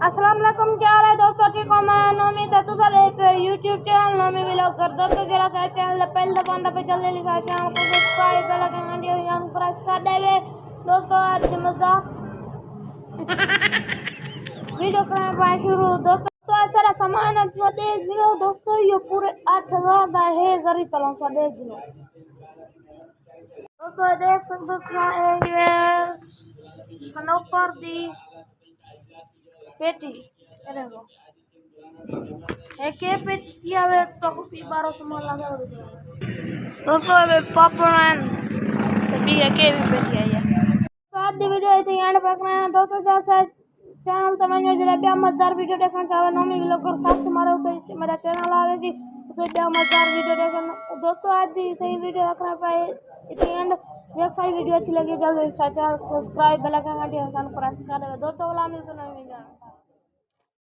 अस्सलाम वालेकुम, क्या हाल है दोस्तों? ठीक हो? मैं नोमी ततुसल पे यूट्यूब चैनल नोमी व्लॉग कर दोस्तों जरा सा चैनल पहले दबाना पे जल्दी से चैनल को सब्सक्राइब बेल आइकन घंटी ऑन प्रेस कर देवे दोस्तों। आज की मजा वीडियो करने पाए शुरू दोस्तों। तो सारा सामान अच्छा देख लो दोस्तों, ये पूरे 8000 का है जरी तलों सा देख लो दोस्तों। देख सकते हो ये स्नोपर दी पेटी अरे वो है के पेटी आवे तो भी 1200 मान लगा दोस्तों। अबे पॉपकॉर्न भी है के भी पेटी आई है। तो आज दी वीडियो आई थी एंड तक ना दोस्तों। जैसे चैनल तमाम जलेबी मजेदार वीडियो देखना चाहे नोमी व्लॉगर साथ मारो तो मेरा चैनल आवे जी तो क्या मजेदार वीडियो देखना दोस्तों। आज दी थी वीडियो देखना पाए इतनी एंड देख सारी वीडियो अच्छी लगी जल्दी से चैनल सब्सक्राइब बेल आइकन घंटी ऑन प्रेस कर दे दोस्तों। वाला मिलते नहीं